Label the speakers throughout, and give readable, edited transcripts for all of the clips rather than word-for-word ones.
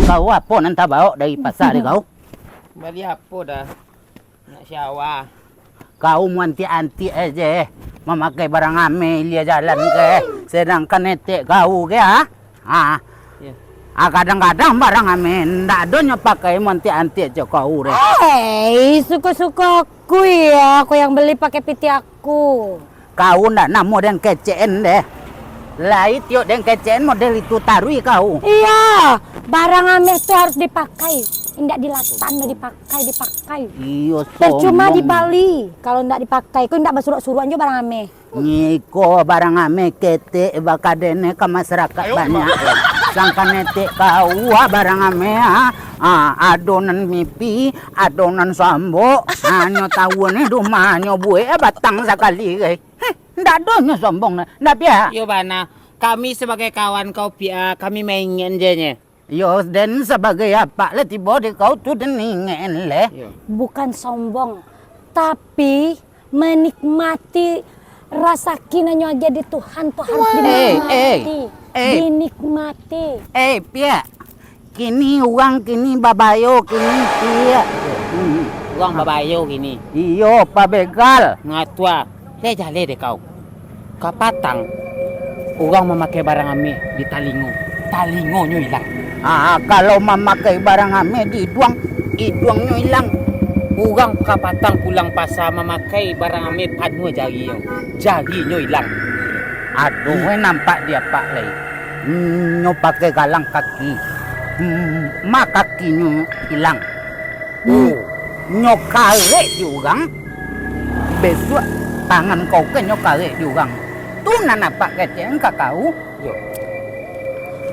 Speaker 1: Kau apa nanti bawa dari pasar kau?
Speaker 2: Beli apa dah? Nak syawah.
Speaker 1: Kau anti-anti aja memakai barang ame dia jalan ke. Sedangkan etek kau ke ha? Ha.
Speaker 2: Ya.
Speaker 1: Kadang-kadang barang ame ndak adonyo pakai anti-anti aja kau re.
Speaker 3: Suka-suka aku ya, aku yang beli pakai piti aku.
Speaker 1: Kau ndak namo dan kecen deh. Lai tiok dan kecen model itu tarui kau.
Speaker 3: Iya, barang ame itu harus dipakai. Ndak dilatan, dipakai.
Speaker 1: Iyo
Speaker 3: Percuma di Bali kalau ndak dipakai, kau ndak bersuruh-suruhan juga barang ame.
Speaker 1: Niko barang ame kete bakadene ke masyarakat banyak. Sangka netek kau barang ame adonan mipi, adonan sambo, nyo tahu nih rumahnya bue batang sekali guys. Ndak adonyo sombong ndak biar.
Speaker 2: Yo bana, kami sebagai kawan kau pia, kami mainin jenya.
Speaker 1: Yo dan sebagai apa le tiba di kau tuh deningin le.
Speaker 3: Bukan sombong, tapi menikmati rasa kinanya aja di Tuhan tuh harus dinikmati. Dinikmati.
Speaker 1: Pia. Kini uang kini babayo kini pia.
Speaker 2: Uang babayo gini.
Speaker 1: Iyo Pak Begal.
Speaker 2: Ngatua, le deh kau. Kapatang, uang memakai barang ame di talingo. Talingonyo hilang.
Speaker 1: Kalau memakai barang ame di iduangnya hilang.
Speaker 2: Uang kapatang pulang pasar memakai barang ame padu jarinyo hilang.
Speaker 1: Aduh, nampak dia Pak Lei. Nyo pakai galang kaki. Kakinya hilang. Nyo karek diurang. Besok tangan kau ke nyo karek diurang. Tuh nampak keceng kau.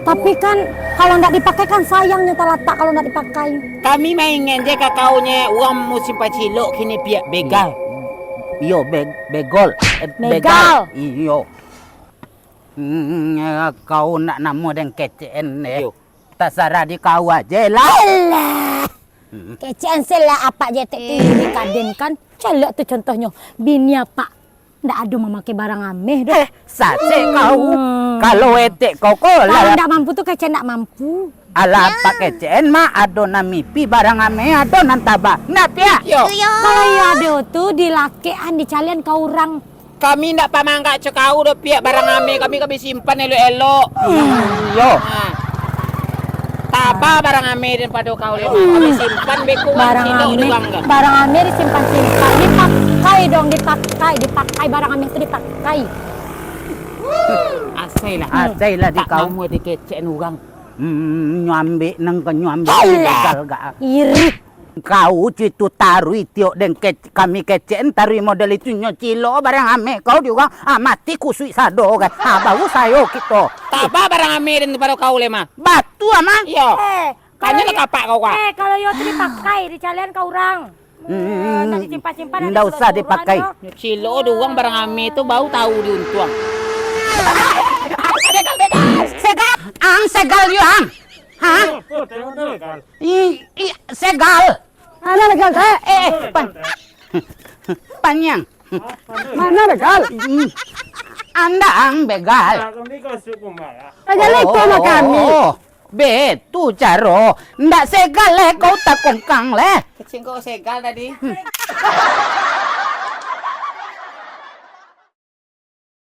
Speaker 3: Tapi kan kalau nggak dipakai kan sayang nyata letak kalau nggak dipakai.
Speaker 2: Kami mainin je kakaunya uang musim pacilok kini pihak begal.
Speaker 1: Iyo begol.
Speaker 3: Begal.
Speaker 1: Iyo. Kau nak namo dan kecen deh. Terserah di kau aja lah.
Speaker 3: Alah. Kecen sela apa je tiri kaden kan. Celok tuh contohnya. Bini apa? Ndak ada memakai barang ameh deh.
Speaker 1: Sase kau. Kalau etek kau
Speaker 3: kalau ndak mampu tuh kecen ndak mampu.
Speaker 1: Ala Pak kecen mah adonan mipi barang ame adonan tabak. Ndak ya?
Speaker 3: Kalau ya ada tuh dilakean di calian kau orang.
Speaker 2: Kami ndak pamangka cekau do pihak barang ame kami simpan elok-elok.
Speaker 1: Yo.
Speaker 2: Taba barang ame dan pada kau lema kami simpan beku
Speaker 3: barang ame disimpan dipakai dong dipakai barang ame itu dipakai.
Speaker 2: Asailah di kau mu di kecen urang.
Speaker 1: Nyambe nang nyambe gagal ga.
Speaker 3: Iri.
Speaker 1: Kau itu tarui tiok dan kami kecen tarui model itu nyocilo barang ame kau juga mati kusui sado kan. Bagus sayo kita.
Speaker 2: Taba barang ame dan pada kau lema.
Speaker 1: Batu ama.
Speaker 2: Yo. Kanya nak kapak kau kak.
Speaker 3: Kalau yo itu dipakai di calian kau orang. Nanti simpan-simpan.
Speaker 1: Nggak usah dipakai.
Speaker 2: Nyocilo doang barang ame itu bau tahu diuntuang.
Speaker 1: Segal. Segal yo ang. Hah? Segal.
Speaker 3: Mana legal
Speaker 1: Panjang.
Speaker 3: Mana legal?
Speaker 1: Anda ang begal.
Speaker 3: Aja lepo sama kami.
Speaker 1: Betu caro. Ndak segal le kau tak kongkang le.
Speaker 2: Kecing kau segal tadi.